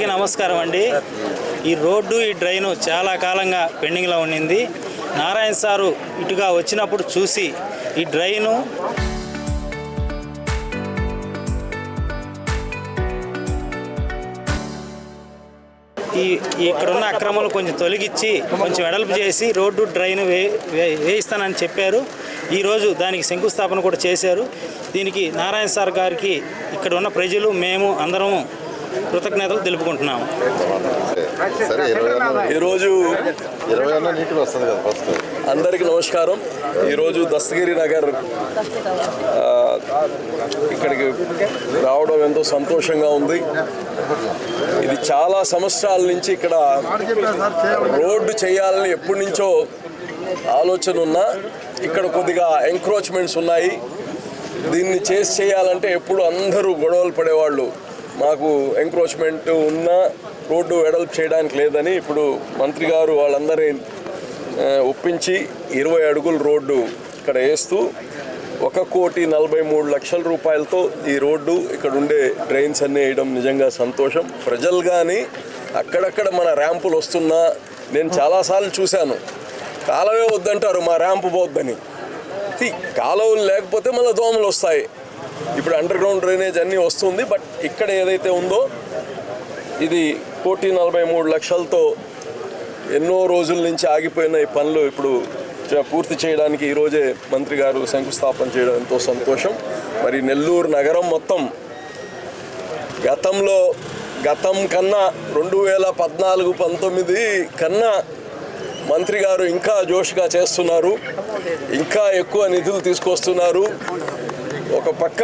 అందరికీ నమస్కారం అండి. ఈ రోడ్డు ఈ డ్రైను చాలా కాలంగా పెండింగ్లో ఉండింది. నారాయణ సారు ఇటుగా వచ్చినప్పుడు చూసి ఈ డ్రైను ఇక్కడున్న అక్రమాలు కొంచెం తొలగించి కొంచెం వెడల్పు చేసి రోడ్డు డ్రైన్ వేయిస్తానని చెప్పారు. ఈరోజు దానికి శంకుస్థాపన కూడా చేశారు. దీనికి నారాయణ సార్ గారికి ఇక్కడ ఉన్న ప్రజలు మేము అందరం కృతజ్ఞతలు తెలుపుకుంటున్నాము. ఈరోజు అందరికీ నమస్కారం. ఈరోజు దస్తగిరి నగర్ ఇక్కడికి రావడం ఎంతో సంతోషంగా ఉంది. ఇది చాలా సంవత్సరాల నుంచి ఇక్కడ రోడ్డు చేయాలని ఎప్పటి నుంచో ఆలోచన ఉన్నా ఇక్కడ కొద్దిగా ఎంక్రోచ్మెంట్స్ ఉన్నాయి. దీన్ని చేయాలంటే ఎప్పుడు అందరూ గొడవలు పడేవాళ్ళు. మాకు ఎంక్రోచ్మెంట్ ఉన్నా రోడ్డు వెడల్పు చేయడానికి లేదని ఇప్పుడు మంత్రి గారు వాళ్ళందరినీ ఒప్పించి 20 అడుగుల రోడ్డు ఇక్కడ వేస్తూ 1,43,00,000 రూపాయలతో ఈ రోడ్డు ఇక్కడ ఉండే డ్రైన్స్ అన్నీ వేయడం నిజంగా సంతోషం. ప్రజలు కానీ అక్కడక్కడ మన ర్యాంపులు వస్తున్నా నేను చాలాసార్లు చూశాను. కాలువే వద్దంటారు, మా ర్యాంపు పోద్దని. కాలువలు లేకపోతే మళ్ళీ దోమలు వస్తాయి. ఇప్పుడు అండర్ గ్రౌండ్ డ్రైనేజ్ అన్నీ వస్తుంది. బట్ ఇక్కడ ఏదైతే ఉందో ఇది 1,43,00,000తో ఎన్నో రోజుల నుంచి ఆగిపోయిన ఈ పనులు ఇప్పుడు పూర్తి చేయడానికి ఈరోజే మంత్రి గారు శంకుస్థాపన చేయడం ఎంతో సంతోషం. మరి నెల్లూరు నగరం మొత్తం గతం కన్నా 2014-19 కన్నా మంత్రి గారు ఇంకా జోష్గా చేస్తున్నారు. ఇంకా ఎక్కువ నిధులు తీసుకొస్తున్నారు. ఒక పక్క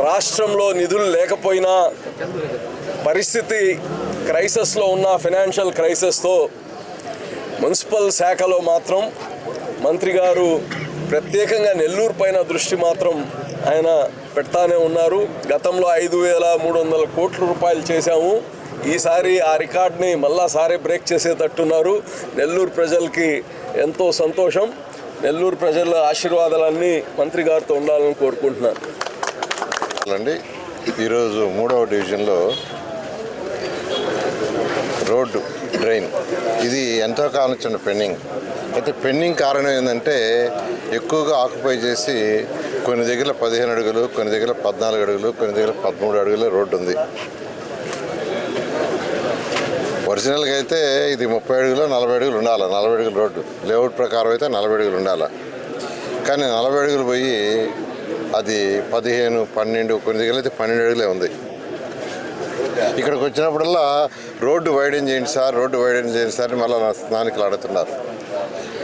రాష్ట్రంలో నిధులు లేకపోయినా పరిస్థితి క్రైసిస్లో ఉన్న ఫైనాన్షియల్ క్రైసిస్తో మున్సిపల్ శాఖలో మాత్రం మంత్రి గారు ప్రత్యేకంగా నెల్లూరు పైన దృష్టి మాత్రం ఆయన పెడతానే ఉన్నారు. గతంలో 5,300 కోట్ల రూపాయలు చేశాము. ఈసారి ఆ రికార్డ్ని మళ్ళా సారే బ్రేక్ చేసేటట్టున్నారు. నెల్లూరు ప్రజలకి ఎంతో సంతోషం. నెల్లూరు ప్రజల ఆశీర్వాదాలన్నీ మంత్రి గారితో ఉండాలని కోరుకుంటున్నాను. ఈరోజు 3వ డివిజన్లో రోడ్డు డ్రైన్ ఇది ఎంతో కాలం వచ్చిన పెండింగ్. అయితే పెండింగ్ కారణం ఏంటంటే ఎక్కువగా ఆక్యుపై చేసి కొన్ని దగ్గర 15 అడుగులు, కొన్ని దగ్గర 14 అడుగులు, కొన్ని దగ్గర 13 అడుగుల రోడ్డు ఉంది. ఒరిజినల్గా అయితే ఇది 30 అడుగులు 40 అడుగులు ఉండాలి. 40 అడుగుల రోడ్డు లేఅవుట్ ప్రకారం అయితే 40 అడుగులు ఉండాలి. కానీ 40 అడుగులు పోయి అది 15, 12, కొన్ని దగ్గర అయితే 12 అడుగులే ఉంది. ఇక్కడికి వచ్చినప్పుడల్లా రోడ్డు వైడెన్ చేయండి సార్, రోడ్డు వైడెన్ చేయండి సార్ మళ్ళీ స్నానికులు అడుగుతున్నారు.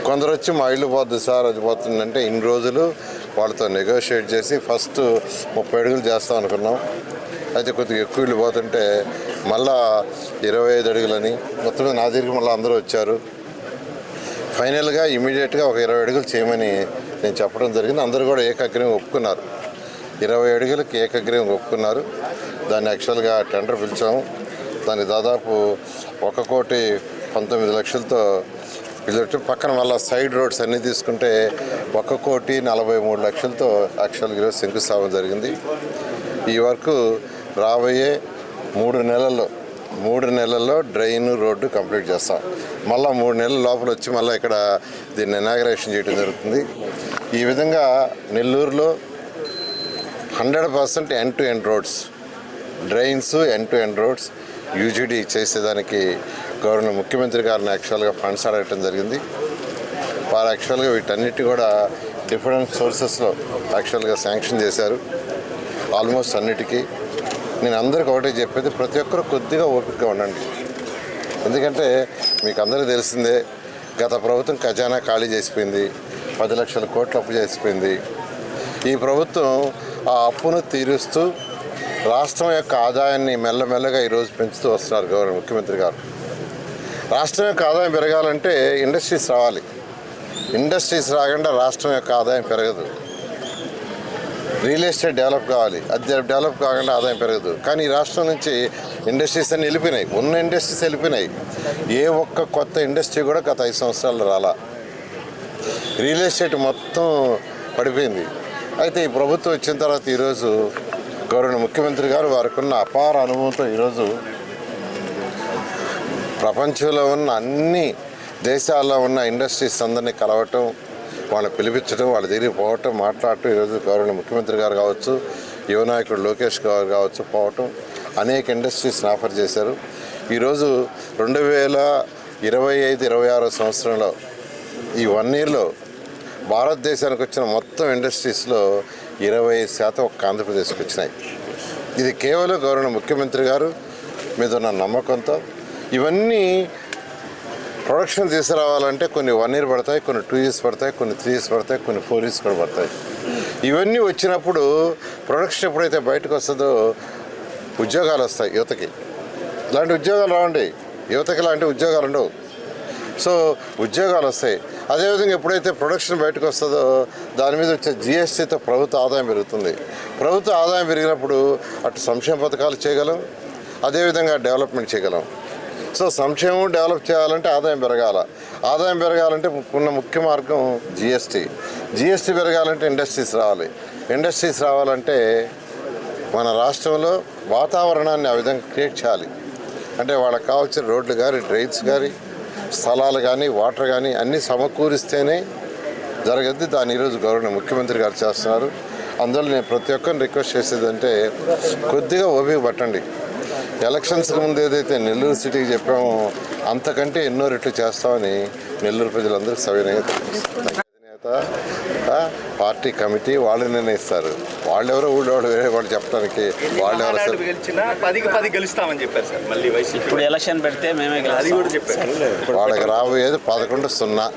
కొందరు వచ్చి మా ఇల్లు పోద్దు సార్, అది పోతుందంటే ఇన్ని రోజులు వాళ్ళతో నెగోషియేట్ చేసి ఫస్ట్ 30 అడుగులు చేస్తాం అనుకున్నాం. అయితే కొద్దిగా ఎక్కువ ఇల్లు పోతుంటే మళ్ళా 25 అడుగులని మొత్తం నా దగ్గరికి మళ్ళీ అందరూ వచ్చారు. ఫైనల్గా ఇమీడియట్గా ఒక 20 అడుగులు చేయమని నేను చెప్పడం జరిగింది. అందరూ కూడా ఏకాగ్రహం ఒప్పుకున్నారు. 20 అడుగులకి ఏకాగ్రహం ఒప్పుకున్నారు. దాన్ని యాక్చువల్గా టెండర్ పిలిచాము. దాన్ని దాదాపు 1,19,00,000తో పిలిచి పక్కన మళ్ళీ సైడ్ రోడ్స్ అన్నీ తీసుకుంటే 1,43,00,000తో యాక్చువల్గా ఈరోజు శంకుస్థాపన జరిగింది. ఈ వర్క్ రాబోయే 3 నెలల్లో డ్రైన్ రోడ్డు కంప్లీట్ చేస్తాం. మళ్ళీ 3 నెలల లోపల వచ్చి మళ్ళీ ఇక్కడ దీన్ని ఇనాగరేషన్ చేయడం జరుగుతుంది. ఈ విధంగా నెల్లూరులో 100% end to end roads, drains end to end roads UGD చేసేదానికి గవర్నర్ ముఖ్యమంత్రి గారిని యాక్చువల్గా ఫండ్స్ అడగటం జరిగింది. వారు యాక్చువల్గా వీటన్నిటి కూడా డిఫరెంట్ సోర్సెస్లో యాక్చువల్గా శాంక్షన్ చేశారు. ఆల్మోస్ట్ అన్నిటికీ నేను అందరికీ ఒకటే చెప్పేది, ప్రతి ఒక్కరు కొద్దిగా ఓపికగా ఉండండి. ఎందుకంటే మీకు అందరికీ తెలిసిందే, గత ప్రభుత్వం ఖజానా ఖాళీ చేసిపోయింది, 10 లక్షల కోట్లు అప్పు చేసిపోయింది. ఈ ప్రభుత్వం ఆ అప్పును తీరుస్తూ రాష్ట్రం యొక్క ఆదాయాన్ని మెల్లమెల్లగా ఈరోజు పెంచుతూ వస్తున్నారు గవర్నర్ ముఖ్యమంత్రి గారు. రాష్ట్రం యొక్క ఆదాయం పెరగాలంటే ఇండస్ట్రీస్ రావాలి. ఇండస్ట్రీస్ రాకుండా రాష్ట్రం యొక్క ఆదాయం పెరగదు. రియల్ ఎస్టేట్ డెవలప్ కావాలి, అది డెవలప్ కాకుండా ఆదాయం పెరగదు. కానీ ఈ రాష్ట్రం నుంచి ఇండస్ట్రీస్ అన్నీ వెళ్ళిపోయినాయి. ఉన్న ఇండస్ట్రీస్ వెళ్ళిపోయినాయి. ఏ ఒక్క కొత్త ఇండస్ట్రీ కూడా గత 5 సంవత్సరాలు రాలా. రియల్ ఎస్టేట్ మొత్తం పడిపోయింది. అయితే ఈ ప్రభుత్వం వచ్చిన తర్వాత ఈరోజు గవర్నర్ ముఖ్యమంత్రి గారు వారికి ఉన్న అపార అనుభవంతో ఈరోజు ప్రపంచంలో ఉన్న అన్ని దేశాల్లో ఉన్న ఇండస్ట్రీస్ అందరినీ కలవటం, వాళ్ళని పిలిపించడం, వాళ్ళ దగ్గరికి పోవటం, మాట్లాడటం. ఈరోజు గౌరవ ముఖ్యమంత్రి గారు కావచ్చు, యువ నాయకుడు లోకేష్ గారు కావచ్చు, పోవటం అనేక ఇండస్ట్రీస్ని ఆఫర్ చేశారు. ఈరోజు 2025-26 సంవత్సరంలో ఈ 1 ఇయర్లో భారతదేశానికి వచ్చిన మొత్తం ఇండస్ట్రీస్లో 25% ఒక్క ఆంధ్రప్రదేశ్కి వచ్చినాయి. ఇది కేవలం గౌరవ ముఖ్యమంత్రి గారు మీద ఉన్న నమ్మకంతో. ఇవన్నీ ప్రొడక్షన్ తీసుకురావాలంటే కొన్ని 1 ఇయర్ పడతాయి, కొన్ని 2 ఇయర్స్ పడతాయి, కొన్ని 3 ఇయర్స్ పడతాయి, కొన్ని 4 ఇయర్స్ కూడా పడతాయి. ఇవన్నీ వచ్చినప్పుడు ప్రొడక్షన్ ఎప్పుడైతే బయటకు వస్తుందో ఉద్యోగాలు వస్తాయి యువతకి. ఇలాంటి ఉద్యోగాలు రావండి, యువతకి ఇలాంటి ఉద్యోగాలు ఉండవు. సో ఉద్యోగాలు వస్తాయి. అదేవిధంగా ఎప్పుడైతే ప్రొడక్షన్ బయటకు వస్తుందో దాని మీద వచ్చే జిఎస్టీతో ప్రభుత్వ ఆదాయం పెరుగుతుంది. ప్రభుత్వ ఆదాయం పెరిగినప్పుడు అటు సంక్షేమ పథకాలు చేయగలం, అదేవిధంగా డెవలప్మెంట్ చేయగలం. సో సంక్షేమం డెవలప్ చేయాలంటే ఆదాయం పెరగాల. ఆదాయం పెరగాలంటే ఉన్న ముఖ్య మార్గం జిఎస్టీ. జిఎస్టీ పెరగాలంటే ఇండస్ట్రీస్ రావాలి. ఇండస్ట్రీస్ రావాలంటే మన రాష్ట్రంలో వాతావరణాన్ని ఆ విధంగా క్రియేట్ చేయాలి. అంటే వాళ్ళకి కావాల్సిన రోడ్లు కానీ, డ్రైన్స్ కానీ, స్థలాలు కానీ, వాటర్ కానీ అన్నీ సమకూరిస్తేనే జరగద్ది. దాన్ని ఈరోజు గౌరవ ముఖ్యమంత్రి గారు చేస్తున్నారు. అందువల్ల నేను ప్రతి ఒక్కరిని రిక్వెస్ట్ చేసేదంటే కొద్దిగా ఓపిక పట్టండి. ఎలక్షన్స్కి ముందు ఏదైతే నెల్లూరు సిటీకి చెప్పామో అంతకంటే ఎన్నో రెట్లు చేస్తామని నెల్లూరు ప్రజలందరికీ సవినయంగా తెలియజేస్తారు. అధినేత, పార్టీ కమిటీ వాళ్ళు నిర్ణయిస్తారు. వాళ్ళెవరో ఊళ్ళో వేరే వాళ్ళు చెప్పడానికి వాళ్ళెవరో గెలిచినా 10కి 10 గెలుస్తామని చెప్పారు సార్. మళ్ళీ వైసీపీ ఇప్పుడు ఎలక్షన్ పెడితే మేమే అది కూడా చెప్పారు. వాళ్ళకి రాబోయేది 11-0.